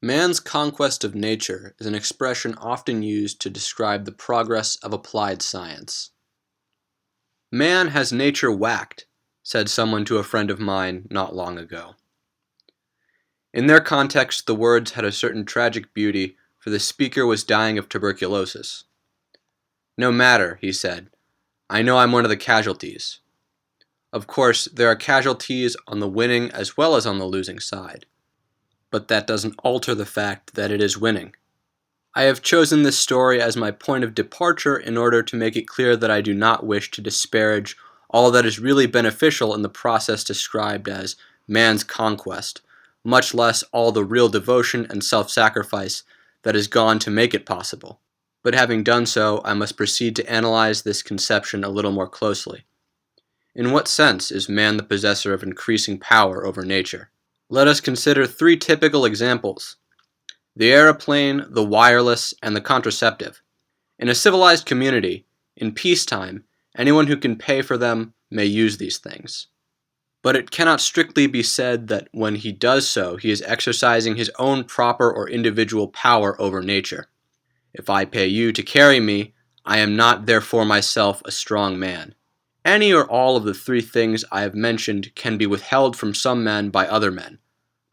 Man's conquest of nature is an expression often used to describe the progress of applied science. Man has nature whacked, said someone to a friend of mine not long ago. In their context, the words had a certain tragic beauty, for the speaker was dying of tuberculosis. No matter, he said, I know I'm one of the casualties. Of course, there are casualties on the winning as well as on the losing side. But that doesn't alter the fact that it is winning. I have chosen this story as my point of departure in order to make it clear that I do not wish to disparage all that is really beneficial in the process described as man's conquest, much less all the real devotion and self-sacrifice that has gone to make it possible. But having done so, I must proceed to analyze this conception a little more closely. In what sense is man the possessor of increasing power over nature? Let us consider three typical examples: the aeroplane, the wireless, and the contraceptive. In a civilized community, in peacetime, anyone who can pay for them may use these things. But it cannot strictly be said that when he does so, he is exercising his own proper or individual power over nature. If I pay you to carry me, I am not therefore myself a strong man. Any or all of the three things I have mentioned can be withheld from some men by other men,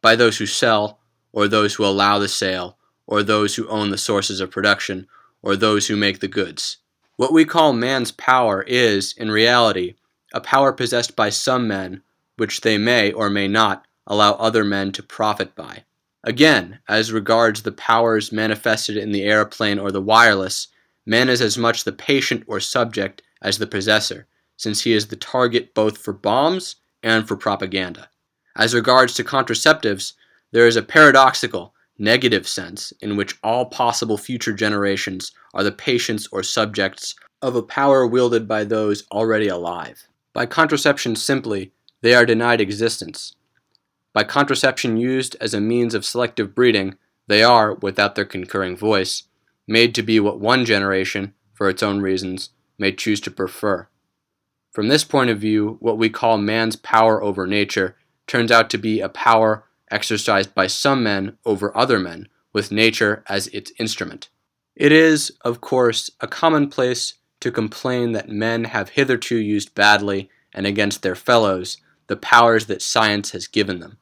by those who sell, or those who allow the sale, or those who own the sources of production, or those who make the goods. What we call man's power is, in reality, a power possessed by some men, which they may or may not allow other men to profit by. Again, as regards the powers manifested in the airplane or the wireless, man is as much the patient or subject as the possessor, since he is the target both for bombs and for propaganda. As regards to contraceptives, there is a paradoxical, negative sense in which all possible future generations are the patients or subjects of a power wielded by those already alive. By contraception simply, they are denied existence. By contraception used as a means of selective breeding, they are, without their concurring voice, made to be what one generation, for its own reasons, may choose to prefer. From this point of view, what we call man's power over nature turns out to be a power exercised by some men over other men, with nature as its instrument. It is, of course, a commonplace to complain that men have hitherto used badly and against their fellows the powers that science has given them.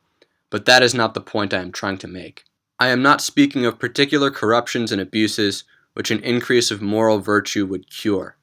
But that is not the point I am trying to make. I am not speaking of particular corruptions and abuses which an increase of moral virtue would cure.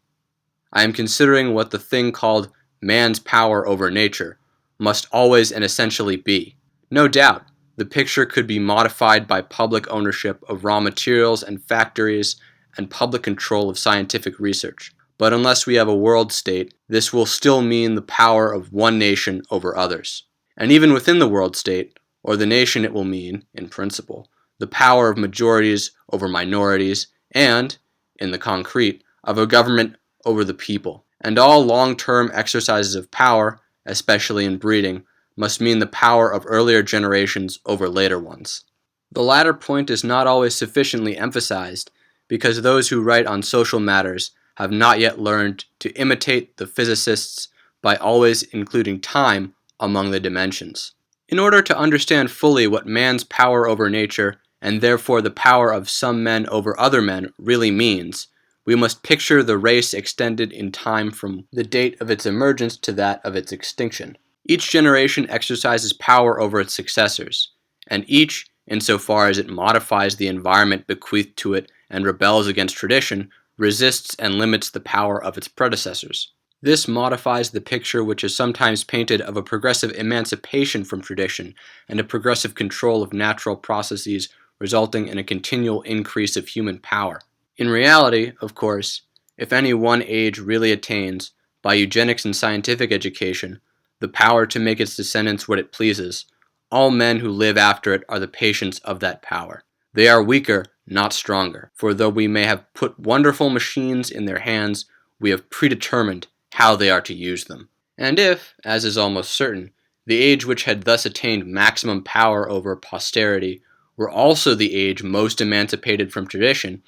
I am considering what the thing called man's power over nature must always and essentially be. No doubt, the picture could be modified by public ownership of raw materials and factories and public control of scientific research. But unless we have a world state, this will still mean the power of one nation over others. And even within the world state, or the nation, it will mean, in principle, the power of majorities over minorities and, in the concrete, of a government over the people. And all long-term exercises of power, especially in breeding, must mean the power of earlier generations over later ones. The latter point is not always sufficiently emphasized because those who write on social matters have not yet learned to imitate the physicists by always including time among the dimensions. In order to understand fully what man's power over nature, and therefore the power of some men over other men, really means, we must picture the race extended in time from the date of its emergence to that of its extinction. Each generation exercises power over its successors, and each, insofar as it modifies the environment bequeathed to it and rebels against tradition, resists and limits the power of its predecessors. This modifies the picture which is sometimes painted of a progressive emancipation from tradition and a progressive control of natural processes resulting in a continual increase of human power. In reality, of course, if any one age really attains, by eugenics and scientific education, the power to make its descendants what it pleases, all men who live after it are the patients of that power. They are weaker, not stronger, for though we may have put wonderful machines in their hands, we have predetermined how they are to use them. And if, as is almost certain, the age which had thus attained maximum power over posterity were also the age most emancipated from tradition,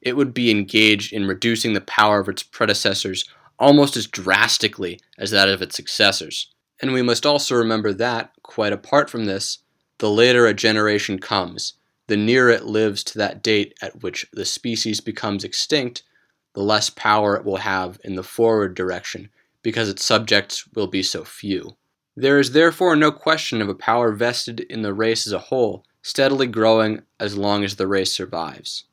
it would be engaged in reducing the power of its predecessors almost as drastically as that of its successors. And we must also remember that, quite apart from this, the later a generation comes, the nearer it lives to that date at which the species becomes extinct, the less power it will have in the forward direction, because its subjects will be so few. There is therefore no question of a power vested in the race as a whole, steadily growing as long as the race survives.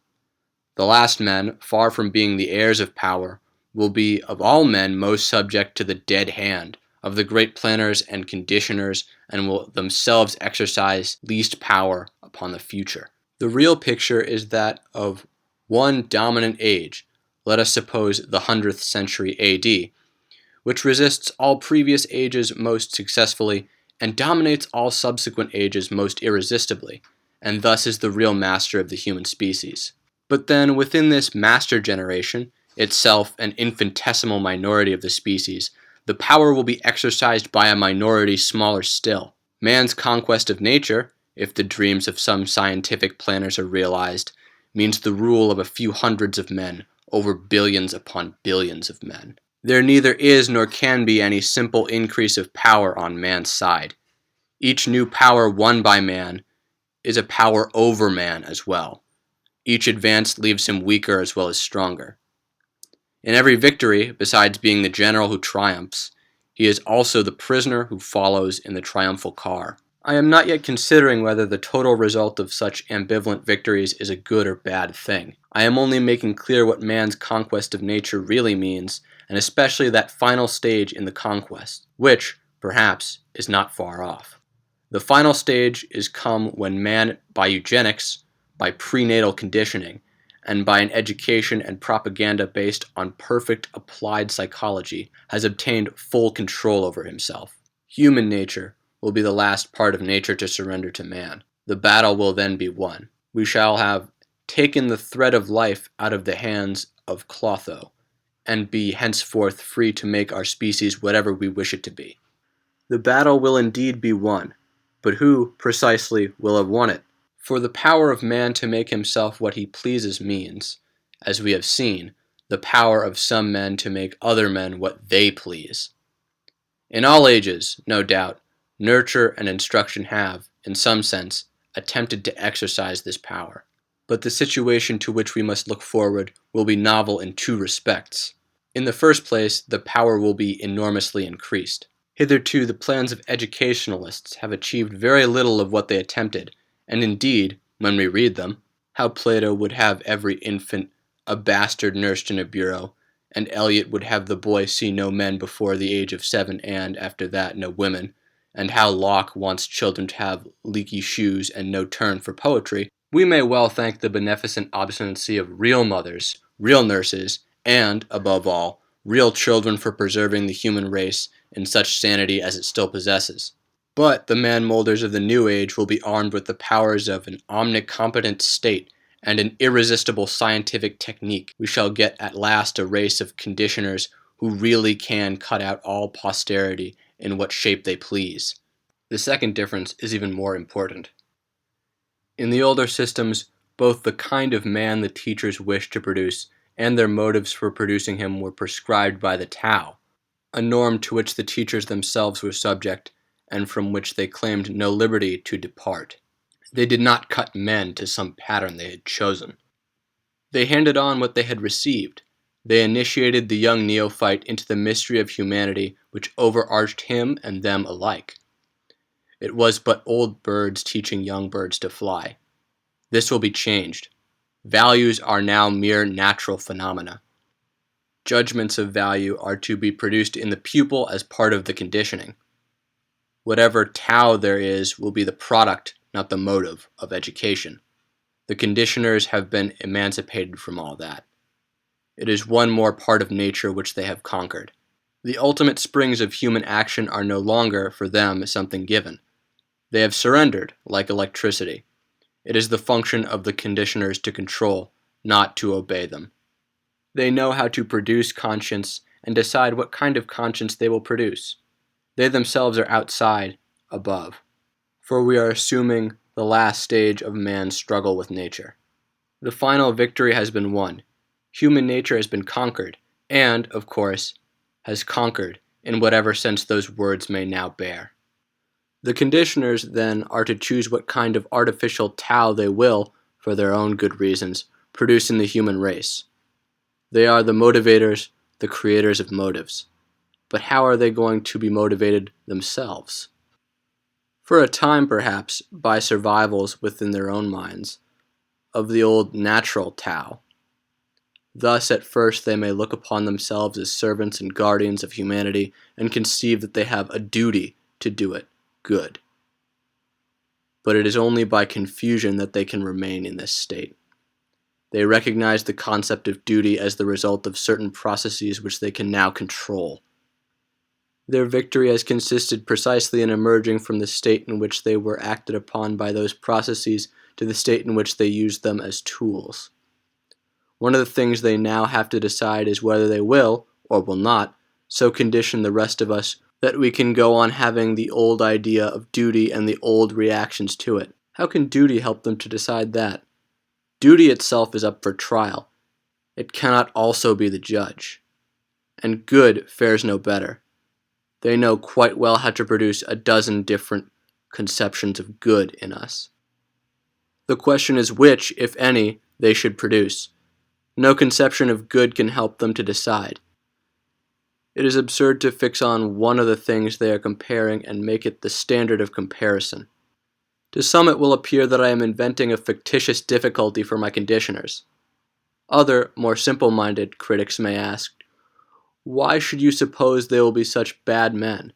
The last men, far from being the heirs of power, will be of all men most subject to the dead hand of the great planners and conditioners, and will themselves exercise least power upon the future. The real picture is that of one dominant age, let us suppose the 100th century AD, which resists all previous ages most successfully and dominates all subsequent ages most irresistibly, and thus is the real master of the human species. But then within this master generation, itself an infinitesimal minority of the species, the power will be exercised by a minority smaller still. Man's conquest of nature, if the dreams of some scientific planners are realized, means the rule of a few hundreds of men over billions upon billions of men. There neither is nor can be any simple increase of power on man's side. Each new power won by man is a power over man as well. Each advance leaves him weaker as well as stronger. In every victory, besides being the general who triumphs, he is also the prisoner who follows in the triumphal car. I am not yet considering whether the total result of such ambivalent victories is a good or bad thing. I am only making clear what man's conquest of nature really means, and especially that final stage in the conquest, which, perhaps, is not far off. The final stage is come when man, by eugenics, by prenatal conditioning, and by an education and propaganda based on perfect applied psychology, has obtained full control over himself. Human nature will be the last part of nature to surrender to man. The battle will then be won. We shall have taken the thread of life out of the hands of Clotho, and be henceforth free to make our species whatever we wish it to be. The battle will indeed be won, but who, precisely, will have won it? For the power of man to make himself what he pleases means, as we have seen, the power of some men to make other men what they please. In all ages, no doubt, nurture and instruction have, in some sense, attempted to exercise this power. But the situation to which we must look forward will be novel in two respects. In the first place, the power will be enormously increased. Hitherto, the plans of educationalists have achieved very little of what they attempted, and indeed, when we read them, how Plato would have every infant a bastard nursed in a bureau, and Eliot would have the boy see no men before the age of 7 and, after that, no women, and how Locke wants children to have leaky shoes and no turn for poetry, we may well thank the beneficent obstinacy of real mothers, real nurses, and, above all, real children for preserving the human race in such sanity as it still possesses. But the man-molders of the new age will be armed with the powers of an omnicompetent state and an irresistible scientific technique. We shall get at last a race of conditioners who really can cut out all posterity in what shape they please. The second difference is even more important. In the older systems, both the kind of man the teachers wished to produce and their motives for producing him were prescribed by the Tao, a norm to which the teachers themselves were subject and from which they claimed no liberty to depart. They did not cut men to some pattern they had chosen. They handed on what they had received. They initiated the young neophyte into the mystery of humanity which overarched him and them alike. It was but old birds teaching young birds to fly. This will be changed. Values are now mere natural phenomena. Judgments of value are to be produced in the pupil as part of the conditioning. Whatever Tao there is will be the product, not the motive, of education. The conditioners have been emancipated from all that. It is one more part of nature which they have conquered. The ultimate springs of human action are no longer, for them, something given. They have surrendered, like electricity. It is the function of the conditioners to control, not to obey them. They know how to produce conscience and decide what kind of conscience they will produce. They themselves are outside, above. For we are assuming the last stage of man's struggle with nature. The final victory has been won. Human nature has been conquered, and, of course, has conquered in whatever sense those words may now bear. The conditioners, then, are to choose what kind of artificial Tao they will, for their own good reasons, produce in the human race. They are the motivators, the creators of motives. But how are they going to be motivated themselves? For a time, perhaps, by survivals within their own minds, of the old natural Tao. Thus, at first, they may look upon themselves as servants and guardians of humanity and conceive that they have a duty to do it good. But it is only by confusion that they can remain in this state. They recognize the concept of duty as the result of certain processes which they can now control. Their victory has consisted precisely in emerging from the state in which they were acted upon by those processes to the state in which they used them as tools. One of the things they now have to decide is whether they will, or will not, so condition the rest of us that we can go on having the old idea of duty and the old reactions to it. How can duty help them to decide that? Duty itself is up for trial. It cannot also be the judge. And good fares no better. They know quite well how to produce a dozen different conceptions of good in us. The question is which, if any, they should produce. No conception of good can help them to decide. It is absurd to fix on one of the things they are comparing and make it the standard of comparison. To some it will appear that I am inventing a fictitious difficulty for my conditioners. Other, more simple-minded critics may ask, why should you suppose they will be such bad men?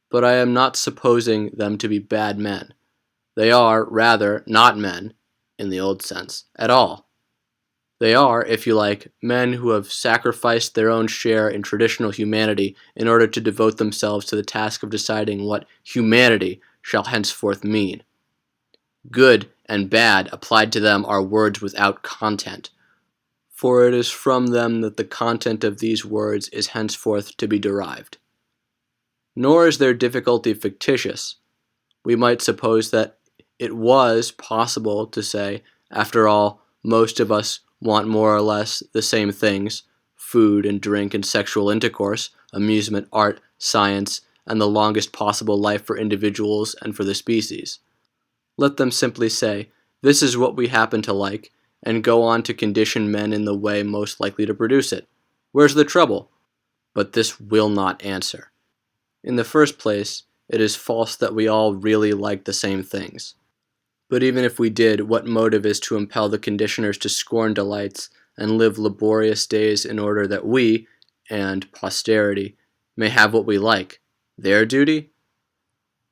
But I am not supposing them to be bad men. They are, rather, not men, in the old sense, at all. They are, if you like, men who have sacrificed their own share in traditional humanity in order to devote themselves to the task of deciding what humanity shall henceforth mean. Good and bad applied to them are words without content, for it is from them that the content of these words is henceforth to be derived. Nor is their difficulty fictitious. We might suppose that it was possible to say, after all, most of us want more or less the same things: food and drink and sexual intercourse, amusement, art, science, and the longest possible life for individuals and for the species. Let them simply say, this is what we happen to like, and go on to condition men in the way most likely to produce it. Where's the trouble? But this will not answer. In the first place, it is false that we all really like the same things. But even if we did, what motive is to impel the conditioners to scorn delights and live laborious days in order that we, and posterity, may have what we like? Their duty?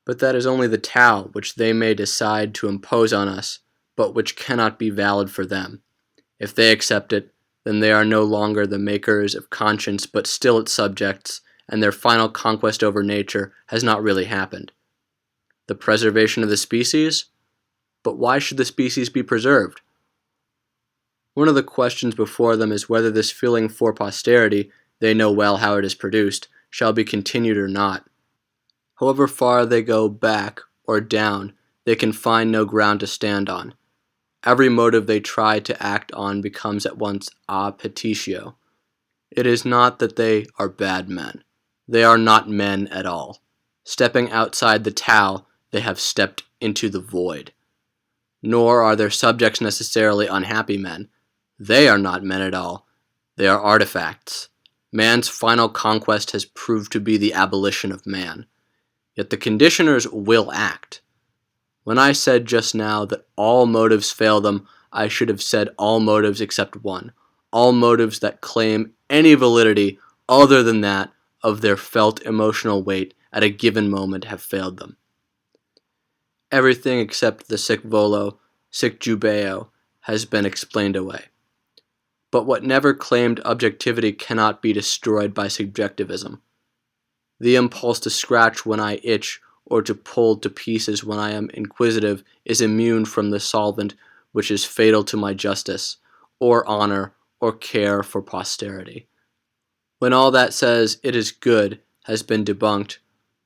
But that is only the Tao which they may decide to impose on us, but which cannot be valid for them. If they accept it, then they are no longer the makers of conscience but still its subjects, and their final conquest over nature has not really happened. The preservation of the species? But why should the species be preserved? One of the questions before them is whether this feeling for posterity, they know well how it is produced, shall be continued or not. However far they go back or down, they can find no ground to stand on. Every motive they try to act on becomes at once a petitio. It is not that they are bad men. They are not men at all. Stepping outside the Tao, they have stepped into the void. Nor are their subjects necessarily unhappy men. They are not men at all. They are artifacts. Man's final conquest has proved to be the abolition of man. Yet the conditioners will act. When I said just now that all motives fail them, I should have said all motives except one. All motives that claim any validity other than that of their felt emotional weight at a given moment have failed them. Everything except the sic volo, sic jubeo has been explained away. But what never claimed objectivity cannot be destroyed by subjectivism. The impulse to scratch when I itch or to pull to pieces when I am inquisitive is immune from the solvent which is fatal to my justice, or honor, or care for posterity. When all that says it is good has been debunked,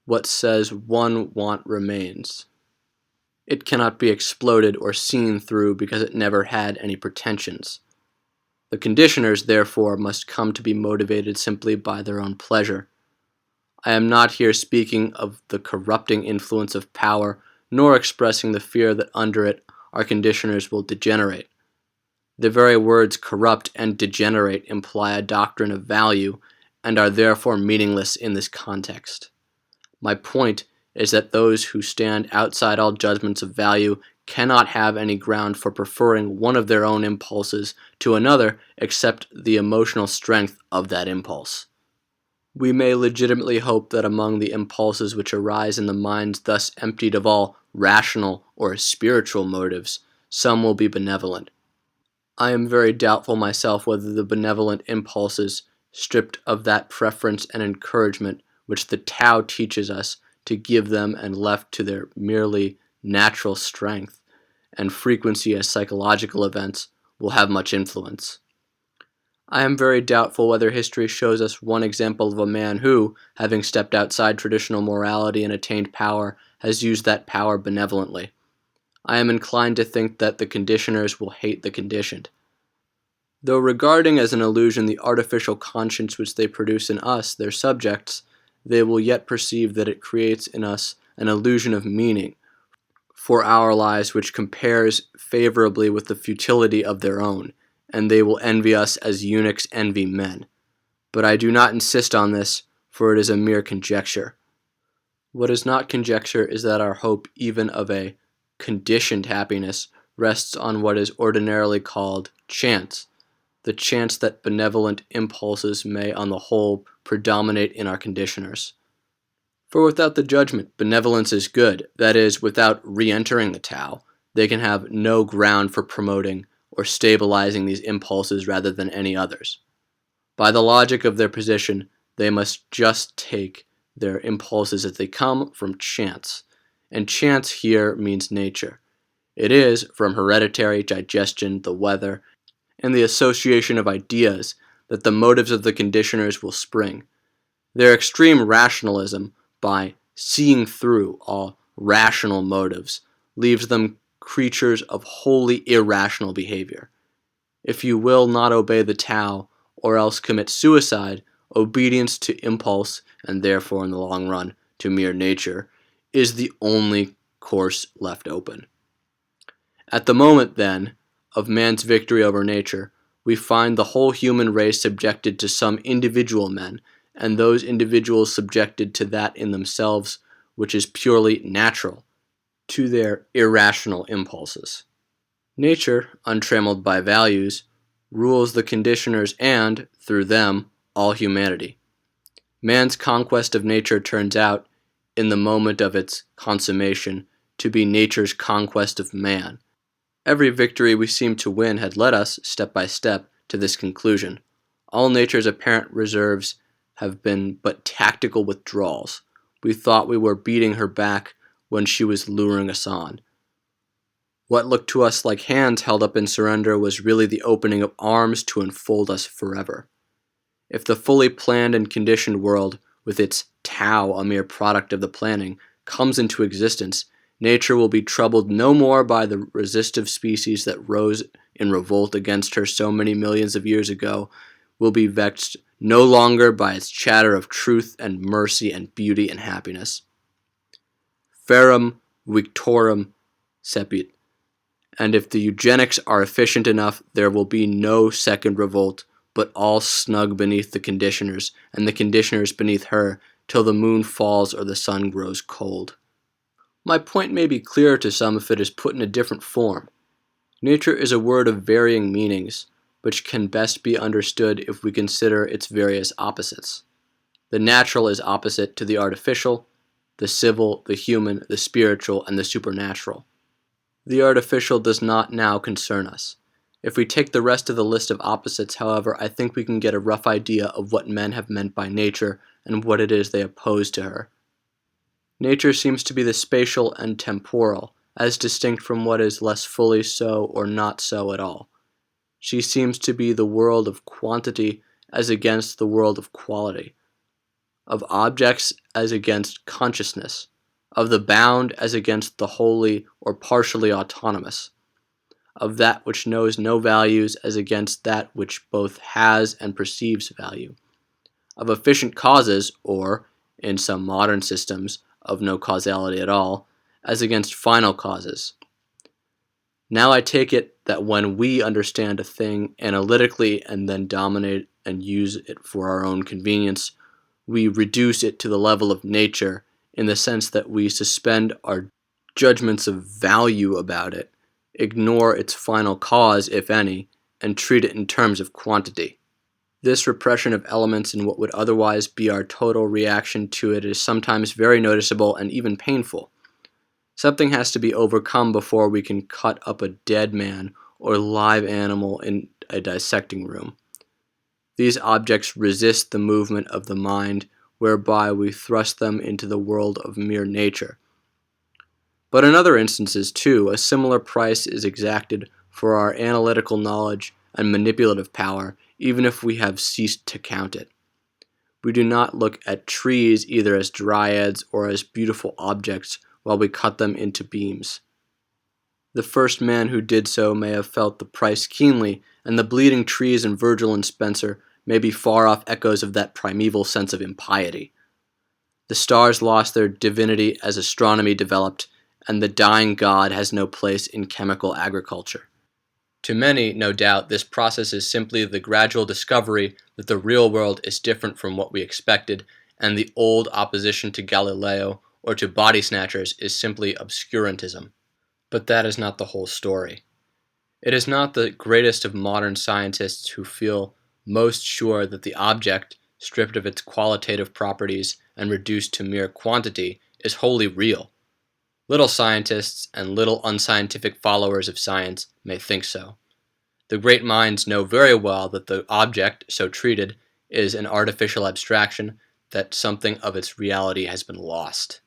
what says one want remains. It cannot be exploded or seen through because it never had any pretensions. The conditioners, therefore, must come to be motivated simply by their own pleasure. I am not here speaking of the corrupting influence of power, nor expressing the fear that under it our conditioners will degenerate. The very words corrupt and degenerate imply a doctrine of value and are therefore meaningless in this context. My point is that those who stand outside all judgments of value cannot have any ground for preferring one of their own impulses to another except the emotional strength of that impulse. We may legitimately hope that among the impulses which arise in the minds thus emptied of all rational or spiritual motives, some will be benevolent. I am very doubtful myself whether the benevolent impulses, stripped of that preference and encouragement which the Tao teaches us to give them and left to their merely natural strength and frequency as psychological events, will have much influence. I am very doubtful whether history shows us one example of a man who, having stepped outside traditional morality and attained power, has used that power benevolently. I am inclined to think that the conditioners will hate the conditioned. Though regarding as an illusion the artificial conscience which they produce in us, their subjects, they will yet perceive that it creates in us an illusion of meaning for our lives which compares favorably with the futility of their own, and they will envy us as eunuchs envy men. But I do not insist on this, for it is a mere conjecture. What is not conjecture is that our hope even of a conditioned happiness rests on what is ordinarily called chance, the chance that benevolent impulses may on the whole predominate in our conditioners. For without the judgment, benevolence is good, that is, without re-entering the Tao, they can have no ground for promoting or stabilizing these impulses rather than any others. By the logic of their position, they must just take their impulses as they come from chance, and chance here means nature. It is, from hereditary digestion, the weather, and the association of ideas, that the motives of the conditioners will spring. Their extreme rationalism, by seeing through all rational motives, leaves them creatures of wholly irrational behavior. If you will not obey the Tao, or else commit suicide, obedience to impulse, and therefore in the long run to mere nature, is the only course left open. At the moment, then, of man's victory over nature, we find the whole human race subjected to some individual men, and those individuals subjected to that in themselves which is purely natural, to their irrational impulses. Nature, untrammeled by values, rules the conditioners and, through them, all humanity. Man's conquest of nature turns out, in the moment of its consummation, to be nature's conquest of man. Every victory we seem to win had led us, step by step, to this conclusion. All nature's apparent reserves have been but tactical withdrawals. We thought we were beating her back when she was luring us on. What looked to us like hands held up in surrender was really the opening of arms to enfold us forever. If the fully planned and conditioned world, with its Tao a mere product of the planning, comes into existence, nature will be troubled no more by the resistive species that rose in revolt against her so many millions of years ago, will be vexed no longer by its chatter of truth and mercy and beauty and happiness. Ferrum victorum cepit. And if the eugenics are efficient enough, there will be no second revolt, but all snug beneath the conditioners, and the conditioners beneath her, till the moon falls or the sun grows cold. My point may be clearer to some if it is put in a different form. Nature is a word of varying meanings, which can best be understood if we consider its various opposites. The natural is opposite to the artificial, the civil, the human, the spiritual, and the supernatural. The artificial does not now concern us. If we take the rest of the list of opposites, however, I think we can get a rough idea of what men have meant by nature and what it is they oppose to her. Nature seems to be the spatial and temporal, as distinct from what is less fully so or not so at all. She seems to be the world of quantity as against the world of quality, of objects as against consciousness, of the bound as against the wholly or partially autonomous, of that which knows no values as against that which both has and perceives value, of efficient causes, or, in some modern systems of no causality at all, as against final causes. Now I take it that when we understand a thing analytically and then dominate and use it for our own convenience, we reduce it to the level of nature in the sense that we suspend our judgments of value about it, ignore its final cause, if any, and treat it in terms of quantity. This repression of elements in what would otherwise be our total reaction to it is sometimes very noticeable and even painful. Something has to be overcome before we can cut up a dead man or live animal in a dissecting room. These objects resist the movement of the mind, whereby we thrust them into the world of mere nature. But in other instances, too, a similar price is exacted for our analytical knowledge and manipulative power, even if we have ceased to count it. We do not look at trees either as dryads or as beautiful objects while we cut them into beams. The first man who did so may have felt the price keenly, and the bleeding trees in Virgil and Spenser may be far-off echoes of that primeval sense of impiety. The stars lost their divinity as astronomy developed, and the dying god has no place in chemical agriculture. To many, no doubt, this process is simply the gradual discovery that the real world is different from what we expected, and the old opposition to Galileo or to body snatchers is simply obscurantism. But that is not the whole story. It is not the greatest of modern scientists who feel most sure that the object, stripped of its qualitative properties and reduced to mere quantity, is wholly real. Little scientists and little unscientific followers of science may think so. The great minds know very well that the object, so treated, is an artificial abstraction, that something of its reality has been lost.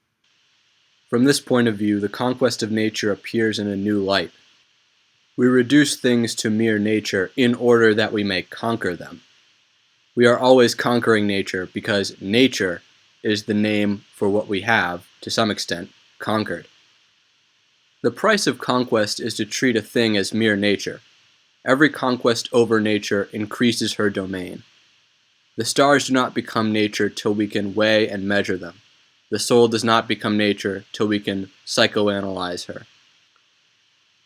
From this point of view, the conquest of nature appears in a new light. We reduce things to mere nature in order that we may conquer them. We are always conquering nature because nature is the name for what we have, to some extent, conquered. The price of conquest is to treat a thing as mere nature. Every conquest over nature increases her domain. The stars do not become nature till we can weigh and measure them. The soul does not become nature till we can psychoanalyze her.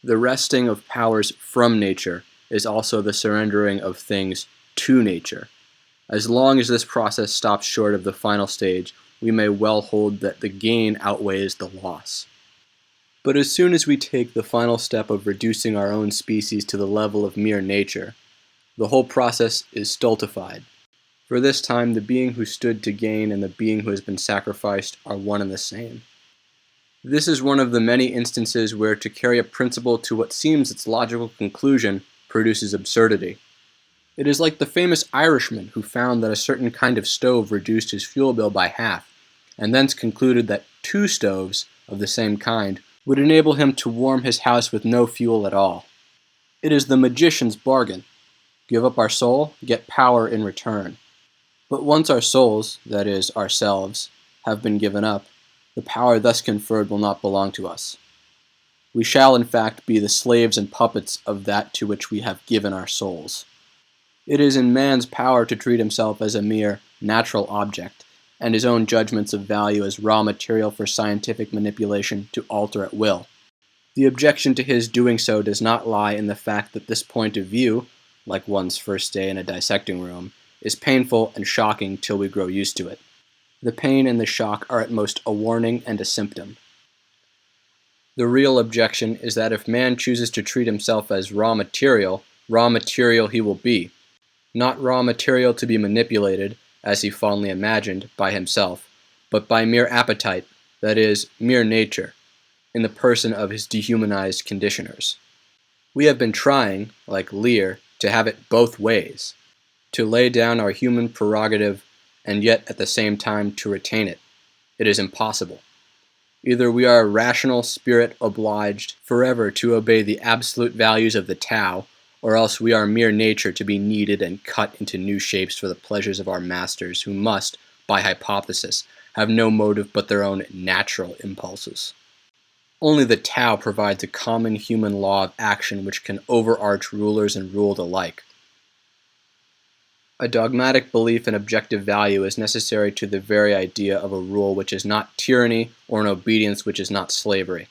The wresting of powers from nature is also the surrendering of things to nature. As long as this process stops short of the final stage, we may well hold that the gain outweighs the loss. But as soon as we take the final step of reducing our own species to the level of mere nature, the whole process is stultified. For this time, the being who stood to gain and the being who has been sacrificed are one and the same. This is one of the many instances where to carry a principle to what seems its logical conclusion produces absurdity. It is like the famous Irishman who found that a certain kind of stove reduced his fuel bill by half, and thence concluded that 2 stoves of the same kind would enable him to warm his house with no fuel at all. It is the magician's bargain. Give up our soul, get power in return. But once our souls, that is, ourselves, have been given up, the power thus conferred will not belong to us. We shall, in fact, be the slaves and puppets of that to which we have given our souls. It is in man's power to treat himself as a mere natural object, and his own judgments of value as raw material for scientific manipulation to alter at will. The objection to his doing so does not lie in the fact that this point of view, like one's first day in a dissecting room, is painful and shocking till we grow used to it. The pain and the shock are at most a warning and a symptom. The real objection is that if man chooses to treat himself as raw material he will be. Not raw material to be manipulated, as he fondly imagined, by himself, but by mere appetite, that is, mere nature, in the person of his dehumanized conditioners. We have been trying, like Lear, to have it both ways, to lay down our human prerogative and yet at the same time to retain it. It is impossible. Either we are a rational spirit obliged forever to obey the absolute values of the Tao, or else we are mere nature to be kneaded and cut into new shapes for the pleasures of our masters, who must, by hypothesis, have no motive but their own natural impulses. Only the Tao provides a common human law of action which can overarch rulers and ruled alike. A dogmatic belief in objective value is necessary to the very idea of a rule which is not tyranny or an obedience which is not slavery.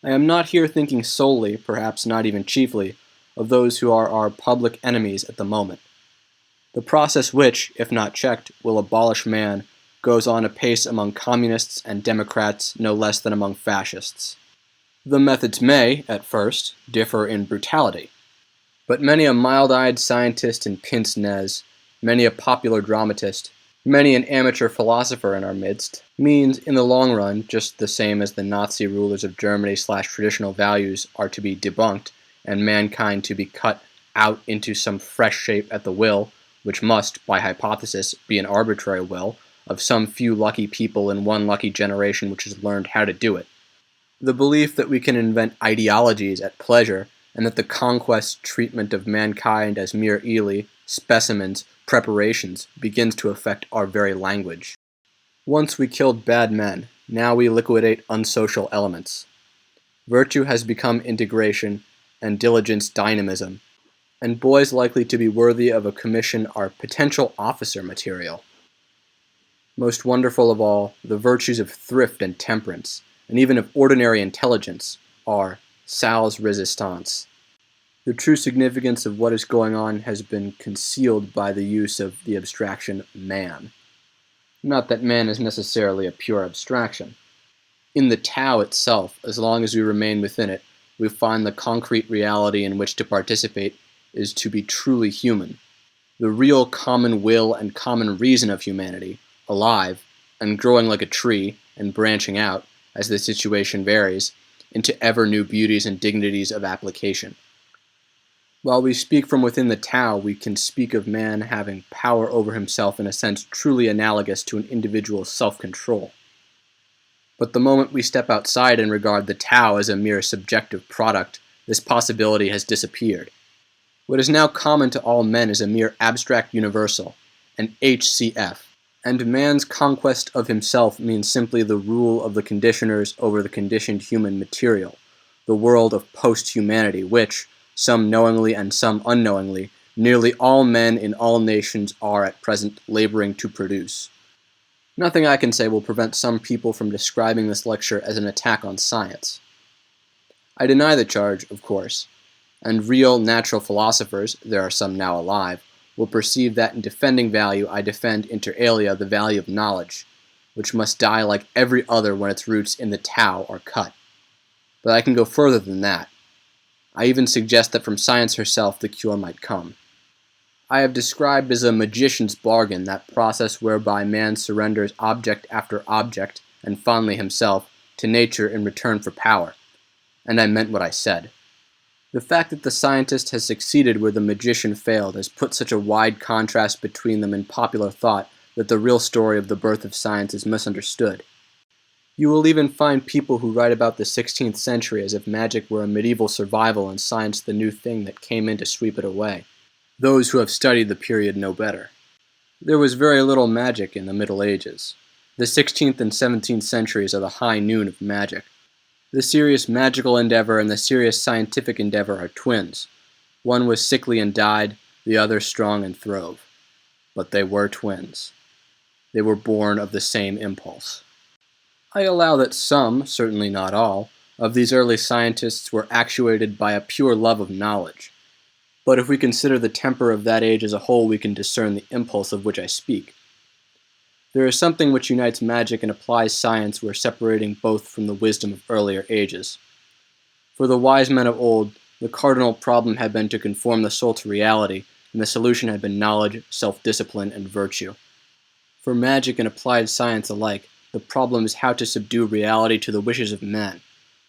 I am not here thinking solely, perhaps not even chiefly, of those who are our public enemies at the moment. The process which, if not checked, will abolish man goes on apace among communists and democrats no less than among fascists. The methods may, at first, differ in brutality, but many a mild-eyed scientist in pince-nez, many a popular dramatist, many an amateur philosopher in our midst, means, in the long run, just the same as the Nazi rulers of Germany/traditional values are to be debunked, and mankind to be cut out into some fresh shape at the will, which must, by hypothesis, be an arbitrary will, of some few lucky people in one lucky generation which has learned how to do it. The belief that we can invent ideologies at pleasure, and that the conquest treatment of mankind as mere eali, specimens, preparations, begins to affect our very language. Once we killed bad men, now we liquidate unsocial elements. Virtue has become integration, and diligence dynamism, and boys likely to be worthy of a commission are potential officer material. Most wonderful of all, the virtues of thrift and temperance, and even of ordinary intelligence, are sans resistance. The true significance of what is going on has been concealed by the use of the abstraction man. Not that man is necessarily a pure abstraction. In the Tao itself, as long as we remain within it, we find the concrete reality in which to participate is to be truly human. The real common will and common reason of humanity, alive, and growing like a tree, and branching out, as the situation varies, into ever new beauties and dignities of application. While we speak from within the Tao, we can speak of man having power over himself in a sense truly analogous to an individual's self-control. But the moment we step outside and regard the Tao as a mere subjective product, this possibility has disappeared. What is now common to all men is a mere abstract universal, an HCF, and man's conquest of himself means simply the rule of the conditioners over the conditioned human material, the world of post-humanity which, some knowingly and some unknowingly, nearly all men in all nations are at present laboring to produce. Nothing I can say will prevent some people from describing this lecture as an attack on science. I deny the charge, of course, and real natural philosophers, there are some now alive, will perceive that in defending value I defend inter alia the value of knowledge, which must die like every other when its roots in the Tao are cut. But I can go further than that. I even suggest that from science herself the cure might come. I have described as a magician's bargain that process whereby man surrenders object after object, and finally himself, to nature in return for power. And I meant what I said. The fact that the scientist has succeeded where the magician failed has put such a wide contrast between them in popular thought that the real story of the birth of science is misunderstood. You will even find people who write about the 16th century as if magic were a medieval survival and science the new thing that came in to sweep it away. Those who have studied the period know better. There was very little magic in the Middle Ages. The 16th and 17th centuries are the high noon of magic. The serious magical endeavor and the serious scientific endeavor are twins. One was sickly and died, the other strong and throve. But they were twins. They were born of the same impulse. I allow that some, certainly not all, of these early scientists were actuated by a pure love of knowledge. But if we consider the temper of that age as a whole, we can discern the impulse of which I speak. There is something which unites magic and applies science where separating both from the wisdom of earlier ages. For the wise men of old, the cardinal problem had been to conform the soul to reality, and the solution had been knowledge, self-discipline, and virtue. For magic and applied science alike, the problem is how to subdue reality to the wishes of men.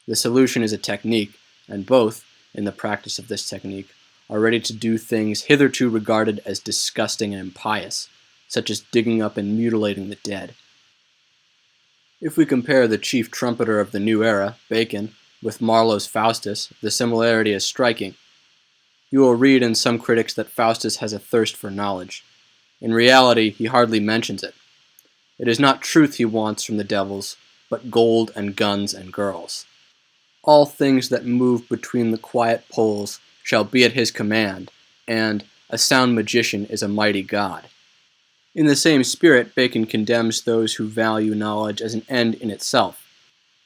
The solution is a technique, and both, in the practice of this technique, are ready to do things hitherto regarded as disgusting and impious, such as digging up and mutilating the dead. If we compare the chief trumpeter of the new era, Bacon, with Marlowe's Faustus, the similarity is striking. You will read in some critics that Faustus has a thirst for knowledge. In reality, he hardly mentions it. It is not truth he wants from the devils, but gold and guns and girls. All things that move between the quiet poles shall be at his command, and, a sound magician is a mighty god. In the same spirit, Bacon condemns those who value knowledge as an end in itself.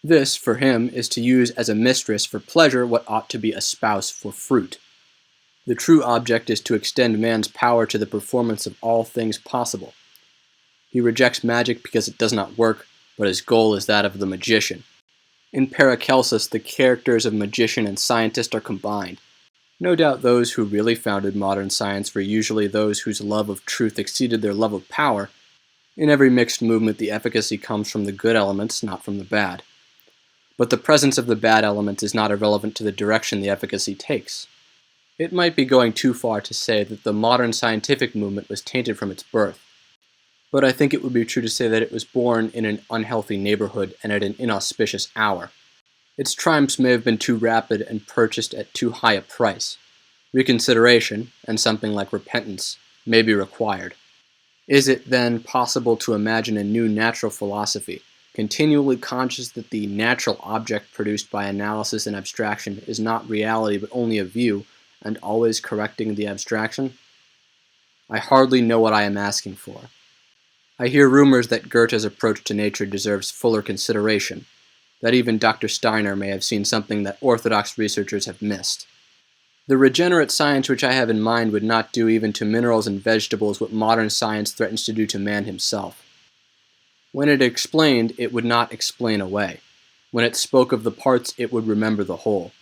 This, for him, is to use as a mistress for pleasure what ought to be a spouse for fruit. The true object is to extend man's power to the performance of all things possible. He rejects magic because it does not work, but his goal is that of the magician. In Paracelsus, the characters of magician and scientist are combined. No doubt those who really founded modern science were usually those whose love of truth exceeded their love of power. In every mixed movement, the efficacy comes from the good elements, not from the bad. But the presence of the bad elements is not irrelevant to the direction the efficacy takes. It might be going too far to say that the modern scientific movement was tainted from its birth, but I think it would be true to say that it was born in an unhealthy neighborhood and at an inauspicious hour. Its triumphs may have been too rapid and purchased at too high a price. Reconsideration, and something like repentance, may be required. Is it, then, possible to imagine a new natural philosophy, continually conscious that the natural object produced by analysis and abstraction is not reality but only a view, and always correcting the abstraction? I hardly know what I am asking for. I hear rumors that Goethe's approach to nature deserves fuller consideration, that even Dr. Steiner may have seen something that orthodox researchers have missed. The regenerate science which I have in mind would not do even to minerals and vegetables what modern science threatens to do to man himself. When it explained, it would not explain away. When it spoke of the parts, it would remember the whole.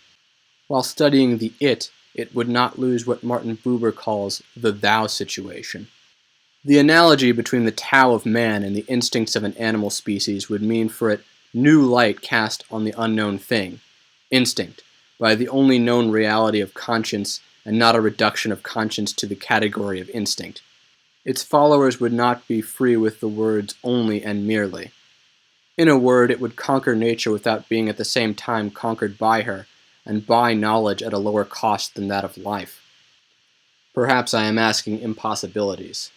While studying the it would not lose what Martin Buber calls the thou situation. The analogy between the Tao of man and the instincts of an animal species would mean for it new light cast on the unknown thing, instinct, by the only known reality of conscience and not a reduction of conscience to the category of instinct. Its followers would not be free with the words only and merely. In a word, it would conquer nature without being at the same time conquered by her, and buy knowledge at a lower cost than that of life. Perhaps I am asking impossibilities.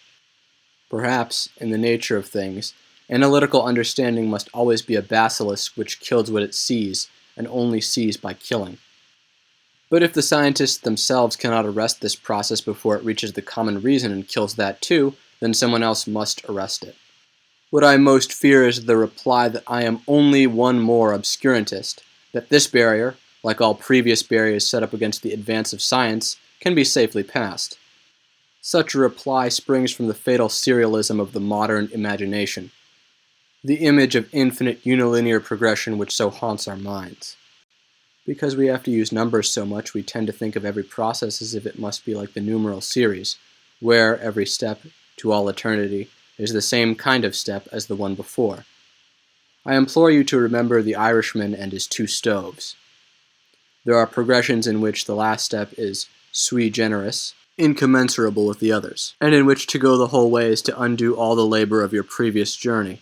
Perhaps, in the nature of things, analytical understanding must always be a basilisk which kills what it sees, and only sees by killing. But if the scientists themselves cannot arrest this process before it reaches the common reason and kills that too, then someone else must arrest it. What I most fear is the reply that I am only one more obscurantist, that this barrier, like all previous barriers set up against the advance of science, can be safely passed. Such a reply springs from the fatal serialism of the modern imagination, the image of infinite unilinear progression which so haunts our minds. Because we have to use numbers so much, we tend to think of every process as if it must be like the numeral series, where every step, to all eternity, is the same kind of step as the one before. I implore you to remember the Irishman and his two stoves. There are progressions in which the last step is sui generis, incommensurable with the others, and in which to go the whole way is to undo all the labor of your previous journey.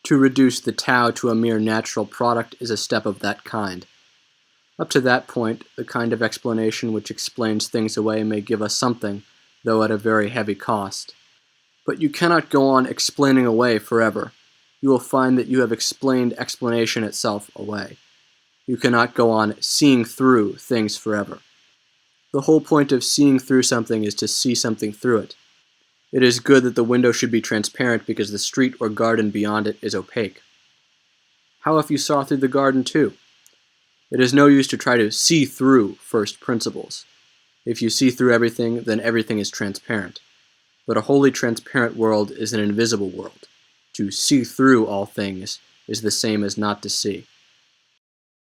To reduce the Tao to a mere natural product is a step of that kind. Up to that point, the kind of explanation which explains things away may give us something, though at a very heavy cost. But you cannot go on explaining away forever. You will find that you have explained explanation itself away. You cannot go on seeing through things forever. The whole point of seeing through something is to see something through it. It is good that the window should be transparent because the street or garden beyond it is opaque. How if you saw through the garden too? It is no use to try to see through first principles. If you see through everything, then everything is transparent. But a wholly transparent world is an invisible world. To see through all things is the same as not to see.